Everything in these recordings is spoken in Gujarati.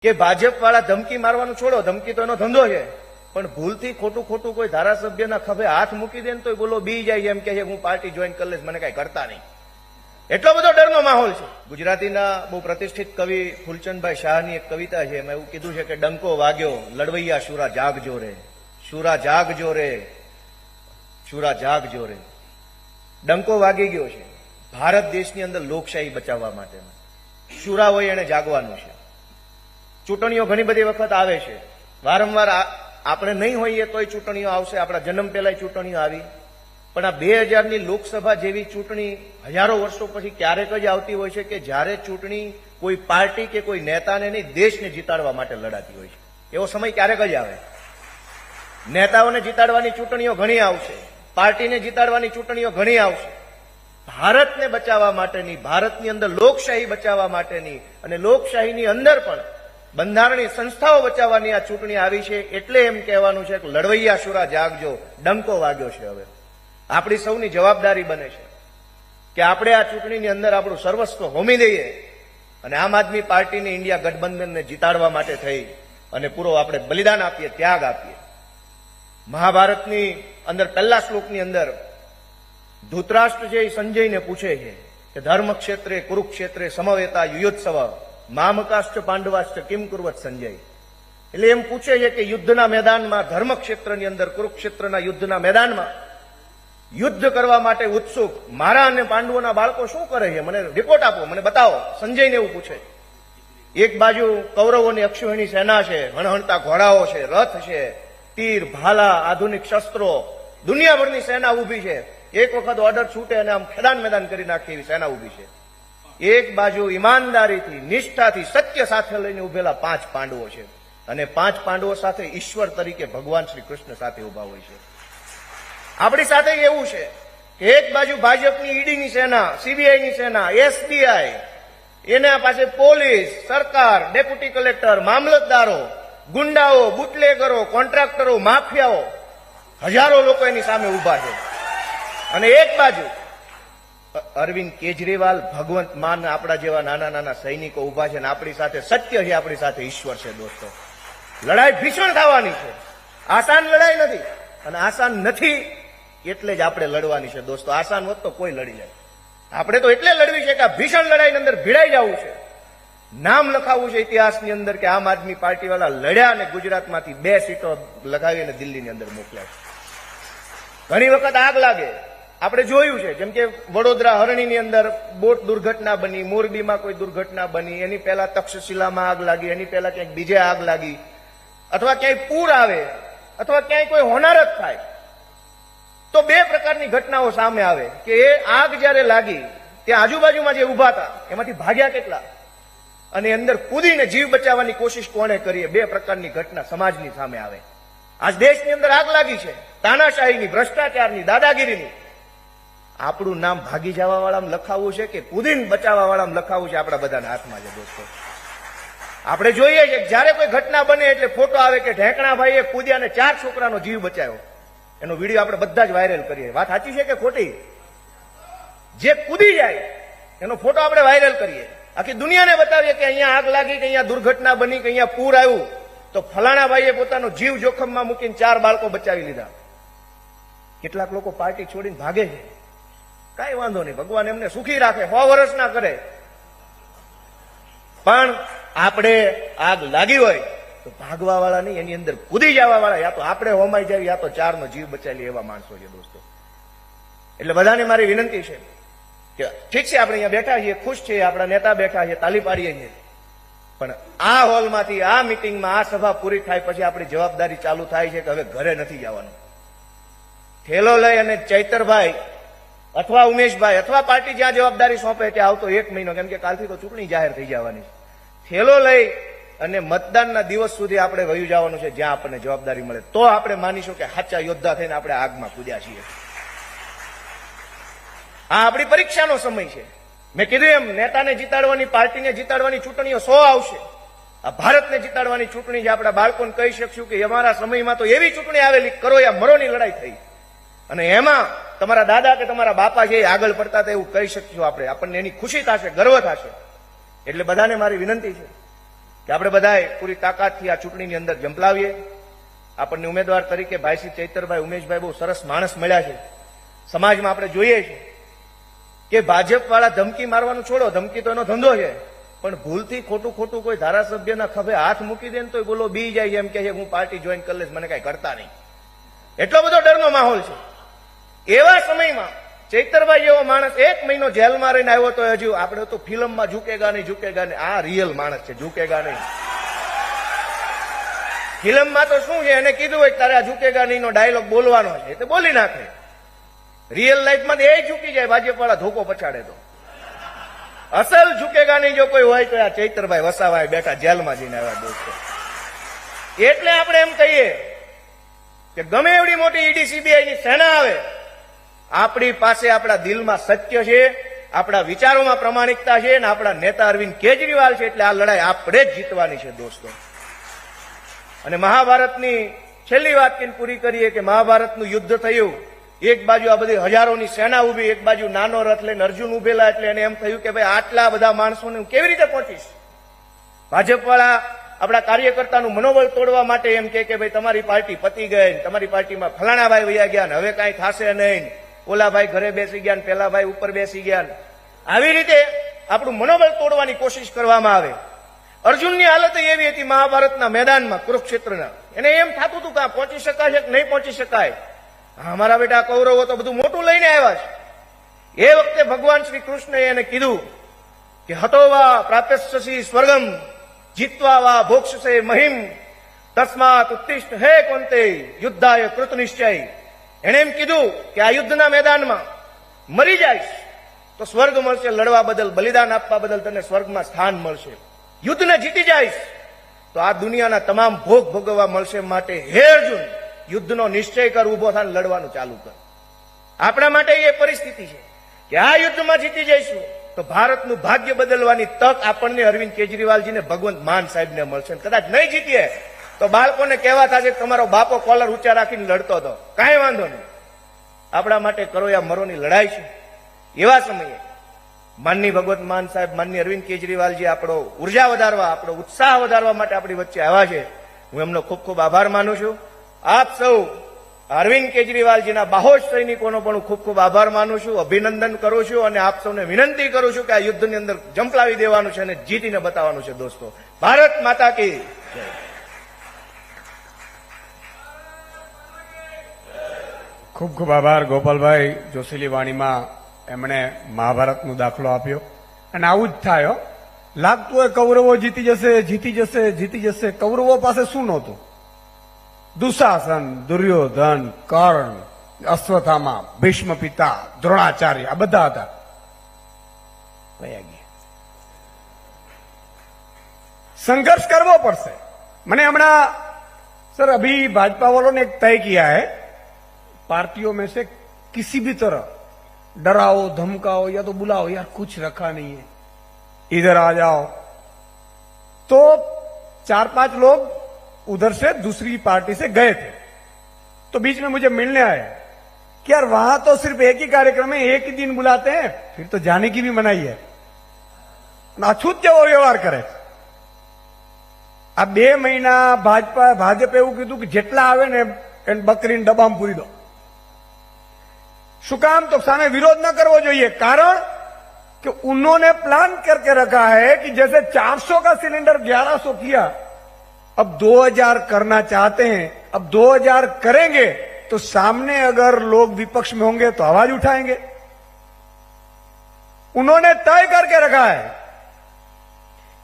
કે ભાજપ વાળા ધમકી મારવાનું છોડો, ધમકી તો એનો ધંધો છે, પણ ભૂલથી ખોટું કોઈ ધારાસભ્યના ખભે હાથ મૂકી દે ને તો બોલો બી જાય એમ કે હું પાર્ટી જોઈન કરી લઈશ, મને કઈ કરતા નહીં. એટલો બધો ડરનો માહોલ છે. ગુજરાતીના બહુ પ્રતિષ્ઠિત કવિ ફૂલચંદભાઈ શાહની એક કવિતા છે, એમાં એવું કીધું છે કે ડંકો વાગ્યો લડવૈયા શુરા જાગજો રે, શુરા જાગજો રે, શુરા જાગજો રે. ડંકો વાગી ગયો છે ભારત દેશની અંદર લોકશાહી બચાવવા માટે. શુરા હોય એને જાગવાનું છે. ચૂંટણીઓ ઘણી બધી વખત આવે છે, વારંવાર આપણે નહીં હોઈએ તોય ચૂંટણીઓ આવશે. આપણા જન્મ પહેલા ચૂંટણીઓ આવી, પણ આ 2000ની લોકસભા જેવી ચૂંટણી હજારો વર્ષો પછી ક્યારેક જ આવતી હોય છે કે જ્યારે ચૂંટણી કોઈ પાર્ટી કે કોઈ નેતાને નહીં, દેશને જીતાડવા માટે લડાતી હોય છે. એવો સમય ક્યારેક જ આવે. નેતાઓને જીતાડવાની ચૂંટણીઓ ઘણી આવશે, પાર્ટીને જીતાડવાની ચૂંટણીઓ ઘણી આવશે. ભારતને બચાવવા માટેની, ભારતની અંદર લોકશાહી બચાવવા માટેની અને લોકશાહીની અંદર પણ બંધારણીય સંસ્થાઓ બચાવવાની આ ચૂંટણી આવી છે. એટલે એમ કહેવાનું છે કે લડવૈયા શુરા જાગજો, ડંકો વાગ્યો છે. હવે આપણી સૌની જવાબદારી બને છે કે આપણે આ ચૂંટણીની અંદર આપણું સર્વસ્વ હોમી દઈએ અને આમ આદમી પાર્ટીને ઇન્ડિયા ગઠબંધનને જીતાડવા માટે થઈ અને પૂરો આપણે બલિદાન આપીએ, ત્યાગ આપીએ. મહાભારતની અંદર પહેલા શ્લોકની અંદર ધૃતરાષ્ટ્ર જે સંજયને પૂછે છે કે ધર્મ ક્ષેત્રે કુરુક્ષેત્રે સમવેતા યુયોત્સવ મામકાશ્ચ પાંડવાશ્ચ કિમ કુર્વત સંજય. એટલે એમ પૂછે છે કે યુદ્ધના મેદાનમાં, ધર્મ ક્ષેત્રની અંદર, કુરુક્ષેત્રના યુદ્ધના મેદાનમાં યુદ્ધ કરવા માટે ઉત્સુક મારા અને પાંડવોના બાળકો શું કરે છે, મને રિપોર્ટ આપો, મને બતાવો. સંજયને એવું પૂછે. એક બાજુ કૌરવોની અક્ષોહિણી સેના છે, હણહણતા ઘોડાઓ છે, રથ છે, તીર ભાલા, આધુનિક શસ્ત્રો, દુનિયાભરની સેના ઉભી છે. એક વખત ઓર્ડર છૂટે અને આમ ખેદાન મેદાન કરી નાખે એવી સેના ઉભી છે. એક બાજુ ઈમાનદારીથી, નિષ્ઠાથી, સત્ય સાથે લઈને ઉભેલા 5 પાંડવો છે અને 5 પાંડવો સાથે ઈશ્વર તરીકે ભગવાન શ્રી કૃષ્ણ સાથે ઉભા હોય છે. આપણી સાથે એવું છે કે એક બાજુ ભાજપની ઈડીની સેના, સીબીઆઈની સેના, એસબીઆઈ, એના પાસે પોલીસ, સરકાર, ડેપ્યુટી કલેક્ટર, મામલતદારો, ગુંડાઓ, બુટલેગરો, કોન્ટ્રાક્ટરો, માફિયાઓ, હજારો લોકો એની સામે ઉભા છે. અને એક બાજુ અરવિંદ કેજરીવાલ, ભગવંત માન, આપણા જેવા નાના નાના સૈનિકો ઉભા છે અને આપણી સાથે સત્ય છે, આપણી સાથે ઈશ્વર છે. દોસ્તો, લડાઈ ભીષણ થવાની છે. આસાન લડાઈ નથી અને આસાન નથી એટલે જ આપણે લડવાની છે. દોસ્તો, આસાન હોત તો કોઈ લડી જાય. આપણે તો એટલે લડવી છે કે આ ભીષણ લડાઈની અંદર ભીડાઈ જવું છે, નામ લખાવવું છે ઇતિહાસની અંદર કે આમ આદમી પાર્ટી વાળા લડ્યા અને ગુજરાતમાંથી 2 સીટો લગાવીને દિલ્હીની અંદર મોકલ્યા છે. ઘણી વખત આગ લાગે, આપણે જોયું છે. જેમ કે વડોદરા હરણીની અંદર બોટ દુર્ઘટના બની, મોરબીમાં કોઈ દુર્ઘટના બની, એની પહેલા તક્ષશિલામાં આગ લાગી, એની પહેલા ક્યાંક બીજે આગ લાગી, અથવા ક્યાંય પૂર આવે, અથવા ક્યાંય કોઈ હોનારત થાય તો 2 પ્રકારની ઘટનાઓ સામે આવે કે એ આગ જયારે લાગી ત્યાં આજુબાજુમાં જે ઉભા હતા એમાંથી ભાગ્યા કેટલા અને અંદર કૂદીને જીવ બચાવવાની કોશિશ કોણે કરી. 2 પ્રકારની ઘટના સમાજની સામે આવે. આજ દેશની અંદર આગ લાગી છે તાનાશાહીની, ભ્રષ્ટાચારની, દાદાગીરીની. આપણું નામ ભાગી જવા વાળામાં લખાવવું છે કે કૂદીને બચાવવા વાળામાં લખાવવું છે, આપણા બધાના હાથમાં છે. દોસ્તો, આપણે જોઈએ છે કે જયારે કોઈ ઘટના બને એટલે ફોટો આવે કે ઢેંકણાભાઈએ કૂદ્યા અને 4 છોકરાનો જીવ બચાવ્યો. એનો વિડીયો આપણે બધા જ વાયરલ કરીએ. વાત સાચી છે કે ખોટી? જે કૂદી જાય એનો ફોટો આપણે વાયરલ કરીએ, આખી દુનિયાને બતાવીએ કે અહીંયા આગ લાગી, કે અહીંયા દુર્ઘટના બની, કે અહીંયા પૂર આવ્યું તો ફલાણા ભાઈએ પોતાનો જીવ જોખમમાં મૂકીને 4 બાળકો બચાવી લીધા. કેટલાક લોકો પાર્ટી છોડીને ભાગે છે. કઈ વાંધો નહીં, ભગવાન એમને સુખી રાખે, 100 વર્ષ ના કરે. પણ આપણે આગ લાગી હોય તો ભાગવા વાળા નહીં, એની અંદર કૂદી જવા વાળા, યા તો આપણે હોમાઈ જાય, યા તો 4 નો જીવ બચાવી એવા માણસો છે. દોસ્તો, એટલે બધાને મારી વિનંતી છે કે ઠીક છે, આપણે અહીંયા બેઠા છીએ, ખુશ છીએ, આપણા નેતા બેઠા છે, તાલી પાડીએ છીએ, પણ આ હોલમાંથી, આ મિટિંગમાં, આ સભા પૂરી થાય પછી આપણી જવાબદારી ચાલુ થાય છે કે હવે ઘરે નથી જવાનું. થેલો લઈ અને ચૈતરભાઈ અથવા ઉમેશભાઈ અથવા પાર્ટી જ્યાં જવાબદારી સોંપે ત્યાં આવતો 1 મહિનો, કેમ કે કાલથી તો ચૂંટણી જાહેર થઈ જવાની છે, થેલો લઈ અને મતદાનના દિવસ સુધી આપણે વયું જવાનું છે જ્યાં આપણને જવાબદારી મળે. તો આપણે માનીશું કે સાચા યોદ્ધા થઈને આપણે આગમાં કૂદ્યા છીએ. આ આપણી પરીક્ષાનો સમય છે. મેં કીધું એમ, નેતાને જીતાડવાની, પાર્ટીને જીતાડવાની ચૂંટણીઓ 100 આવશે. આ ભારતને જીતાડવાની ચૂંટણી છે. આપણા બાળકોને કહી શકશું કે અમારા સમયમાં તો એવી ચૂંટણી આવેલી, કરો યા મરોની લડાઈ થઈ, અને એમાં તમારા દાદા કે તમારા બાપા છે આગળ પડતા હતા, એવું કહી શકશું આપણે. આપણને એની ખુશી થશે, ગર્વ થશે. એટલે બધાને મારી વિનંતી છે કે આપણે બધાએ પૂરી તાકાતથી આ ચૂંટણીની અંદર ઝંપલાવીએ. આપણને ઉમેદવાર તરીકે ભાઈશ્રી ચૈતરભાઈ ઉમેશભાઈ બહુ સરસ માણસ મળ્યા છે. સમાજમાં આપણે જોઈએ છીએ કે ભાજપ વાળા ધમકી મારવાનું છોડો, ધમકી તો એનો ધંધો છે, પણ ભૂલથી ખોટું કોઈ ધારાસભ્યના ખભે હાથ મૂકી દે ને તો બોલો બી જાય એમ કે હું પાર્ટી જોઈન કરી લઈશ, મને કઈ કરતા નહીં. એટલો બધો ડરનો માહોલ છે. એવા સમયમાં ચૈતરભાઈ જેવો માણસ 1 મહિનો જેલમાં રહીને આવ્યો તો હજુ આપણે તો ફિલ્મમાં ઝૂકેગા નહીં, આ રિયલ માણસ છે, ઝૂકેગા નહીં. ફિલ્મમાં તો શું છે, એને કીધું હોય તારે આ ઝૂકેગા નહીં નો ડાયલોગ બોલવાનો છે, તે બોલી નાખે. રિયલ લાઈફમાં એ ઝૂકી જાય, ભાજપ વાળા ધોકો પછાડે તો. અસલ ઝૂકેગા નહીં જો કોઈ હોય તો આ ચૈતરભાઈ વસાવાએ બેઠા જેલમાં જઈને આવ્યા દોસ્તો. એટલે આપણે એમ કહીએ કે ગમે એવડી મોટી ઈડી સીબીઆઈ ની સેના આવે, આપણી પાસે આપણા દિલમાં સત્ય છે, આપણા વિચારોમાં પ્રમાણિકતા છે અને આપણા નેતા અરવિંદ કેજરીવાલ છે. એટલે આ લડાઈ આપણે જ જીતવાની છે દોસ્તો. અને મહાભારતની છેલ્લી વાત કહીને પૂરી કરીએ કે મહાભારતનું યુદ્ધ થયું, એક બાજુ આ બધી હજારોની સેના ઉભી, એક બાજુ નાનો રથ લઈને અર્જુન ઉભેલા. એટલે એને એમ થયું કે ભાઈ આટલા બધા માણસોને હું કેવી રીતે પહોંચીશ. ભાજપ વાળા આપણા કાર્યકર્તાનું મનોબળ તોડવા માટે એમ કે ભાઈ તમારી પાર્ટી પતી ગઈ, તમારી પાર્ટીમાં ફલાણા ભાઈ વયા ગયા, હવે કાંઈ થશે નહીં, ઓલા ભાઈ ઘરે બેસી ગયા, પેલા ભાઈ ઉપર બેસી ગયા. આવી રીતે આપણું મનોબળ તોડવાની કોશિશ કરવામાં આવે. અર્જુનની હાલત એવી હતી મહાભારતના મેદાનમાં, કુરુક્ષેત્રના. એને એમ થતું હતું કે આ પહોંચી શકાય કે નહીં પહોંચી શકાય. અમારા બેટા કૌરવો તો બધું મોટું લઈને આવ્યા છે. એ વખતે ભગવાન શ્રી કૃષ્ણએ એને કીધું કે હતોવા પ્રાપ્યસ્યસી સ્વર્ગમ જીત્વા વા ભોક્ષસે મહિમ તસ્માત ઉત્તિષ્ઠ હે કોંતે યુદ્ધાય કૃત નિશ્ચય. એને એમ કીધું કે આ યુદ્ધના મેદાનમાં મરી જાઈશ તો સ્વર્ગ મળશે, લડવા બદલ બલિદાન આપવા બદલ તને સ્વર્ગમાં સ્થાન મળશે. યુદ્ધને જીતી જાઈશ તો આ દુનિયાના તમામ ભોગ ભોગવવા મળશે. માટે હે અર્જુન, યુદ્ધનો નિશ્ચય કર, ઉભો થાય લડવાનું ચાલુ કર. આપણા માટે એ પરિસ્થિતિ છે કે આ યુદ્ધમાં જીતી જઈશું તો ભારતનું ભાગ્ય બદલવાની તક આપણને અરવિંદ કેજરીવાલજીને ભગવંત માન સાહેબને મળશે. કદાચ નહીં જીતીએ તો બાળકોને કહેવા થશે કે તમારો બાપો કોલર ઊંચા રાખીને લડતો હતો. કાંઈ વાંધો નહીં, આપણા માટે કરો યા મરોની લડાઈ છે. એવા સમયે માનની ભગવંત માન સાહેબ, માનની અરવિંદ કેજરીવાલજી આપણો ઉર્જા વધારવા, આપણો ઉત્સાહ વધારવા માટે આપણી વચ્ચે આવ્યા છે. હું એમનો ખૂબ ખૂબ આભાર માનું છું. આપ સૌ અરવિંદ કેજરીવાલજીના બાહોશ સૈનિકોનો પણ ખૂબ ખૂબ આભાર માનું છું, અભિનંદન કરું છું અને આપ સૌને વિનંતી કરું છું કે આ યુદ્ધની અંદર ઝંપલાવી દેવાનું છે અને જીતીને બતાવવાનું છે દોસ્તો. ભારત માતા કી જય. ખૂબ ખૂબ આભાર ગોપાલભાઈ. જોશીલી વાણીમાં એમણે મહાભારતનો દાખલો આપ્યો અને આવું જ થાય. લાગતું હોય કૌરવો જીતી જશે, જીતી જશે, જીતી જશે. કૌરવો પાસે શું નહોતું? દુશાસન, દુર્યોધન, કર્ણ, અશ્વત્થામા, ભીષ્મ પિતા, દ્રોણાચાર્ય, આ બધા હતા. વયા ગયા. संघर्ष करना पड़से. मैंने हमारा सर अभी भाजपा वालों ने एक तय किया है, पार्टियों में से किसी भी तरह डराओ, धमकाओ या तो बुलाओ, यार कुछ रखा नहीं है, इधर आ जाओ. तो 4-5 लोग उधर से दूसरी पार्टी से गए थे, तो बीच में मुझे मिलने आए कि यार वहां तो सिर्फ एक ही कार्यक्रम में एक ही दिन बुलाते हैं, फिर तो जाने की भी मनाही है, अछूत जेवो व्यवहार करे. आ 2 महीना भाजपे એવું કીધું કે જેટલા આવે ને એને બકરીને ડબ્બામાં પૂરી દો. શું કામ? તો સામે વિરોધ ન કરવો જોઈએ, કારણ कि उन्होंने प्लान करके रखा है कि जैसे 400 का सिलेंडर 1100 किया, अब 2000 करना चाहते हैं. अब 2000 करेंगे तो सामने अगर लोग विपक्ष में होंगे तो आवाज उठाएंगे. उन्होंने तय करके रखा है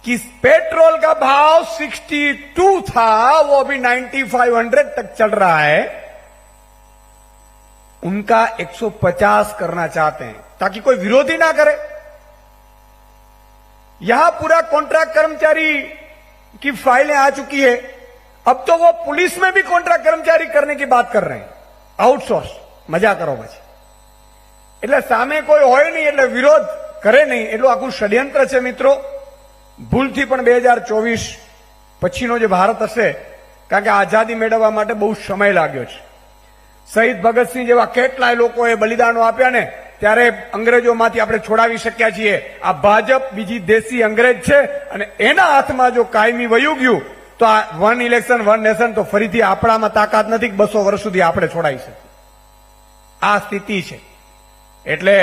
कि पेट्रोल का भाव 62 था, वो अभी 9500 तक चल रहा है, उनका 150 करना चाहते हैं ताकि कोई विरोधी ना करे. यहां पूरा कॉन्ट्रैक्ट कर्मचारी की फाइलें आ चुकी है. अब तो वो पुलिस में भी कॉन्ट्रैक्ट कर्मचारी करने की बात कर रहे हैं, आउटसोर्स. मजा करो પછી. એટલે સામે કોઈ હોય નહીં એટલે વિરોધ કરે નહીં, એટલું આખું ષડયંત્ર છે મિત્રો. ભૂલથી પણ 2024 પછીનો જે ભારત હશે, કારણ કે આઝાદી મેળવવા માટે બહુ સમય લાગ્યો છે. શહીદ ભગતસિંહ જેવા કેટલાય લોકોએ બલિદાનો આપ્યા ને, ત્યારે અંગ્રેજોમાંથી આપણે છોડાવી શક્યા છીએ. આ ભાજપ બીજી દેશી અંગ્રેજ છે અને એના હાથમાં જો કાયમી વયું ગયું તો આ વન ઇલેક્શન વન નેશન તો ફરીથી આપણામાં તાકાત નથી કે 200 વર્ષ સુધી આપણે છોડાવી શકીએ. આ સ્થિતિ છે. એટલે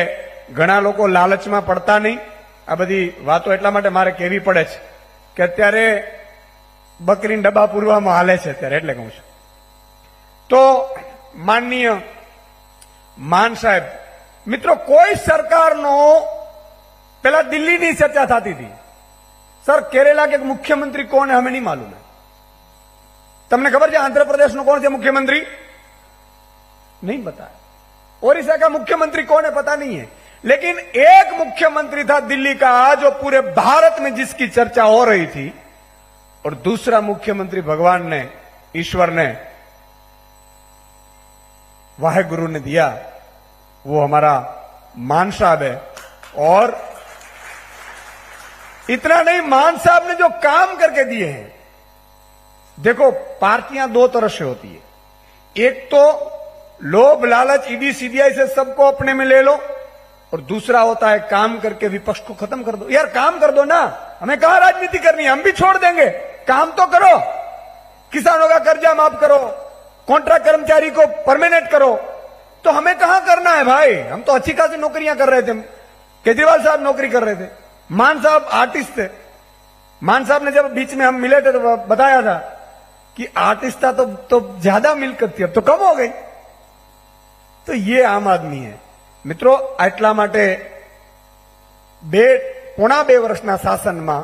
ઘણા લોકો લાલચમાં પડતા નહીં. આ બધી વાતો એટલા માટે મારે કહેવી પડે છે કે અત્યારે બકરીને ડબ્બા પૂરવામાં હાલે છે અત્યારે, એટલે કહું છું. તો માનનીય માન સાહેબ, મિત્રો, કોઈ સરકારનો પેલા દિલ્હીની ચર્ચા થતી હતી. સર, केरला के मुख्यमंत्री कौन है हमें नहीं मालूम है. તમને ખબર છે आंध्र प्रदेश નો कौन છે मुख्यमंत्री? नहीं पता है. ओडिशा का मुख्यमंत्री कौन है पता नहीं है. लेकिन एक मुख्यमंत्री था दिल्ली का जो पूरे भारत में जिसकी चर्चा हो रही थी, और दूसरा मुख्यमंत्री भगवान ने, ईश्वर ने, वाहेगुरु ने दिया, वो हमारा मान साहब है. और इतना नहीं, मान साहब ने जो काम करके दिए हैं, देखो पार्टियां दो तरह से होती है. एक तो लोभ लालच ईडी सीबीआई से सबको अपने में ले लो, और दूसरा होता है काम करके विपक्ष को खत्म कर दो. यार काम कर दो ना, हमें कहां राजनीति करनी है, हम भी छोड़ देंगे, काम तो करो. किसानों का कर्जा माफ करो, कॉन्ट्रैक्ट कर्मचारी को परमानेंट करो. तो हमें कहां करना है भाई? हम तो अच्छी खासी नौकरियां कर रहे थे. केजरीवाल साहब नौकरी कर रहे थे, मान साहब आर्टिस्ट थे. मान साहब ने जब बीच में हम मिले थे तो बताया था कि आर्टिस्ट था तो ज्यादा मिलकत थी, अब तो कम हो गई. तो ये आम आदमी है. મિત્રો, આટલા માટે પોણા બે વર્ષના શાસનમાં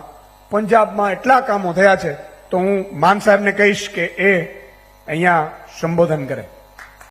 પંજાબમાં એટલા કામો થયા છે, તો હું માન સાહેબને કહીશ કે એ અહીંયા સંબોધન કરે.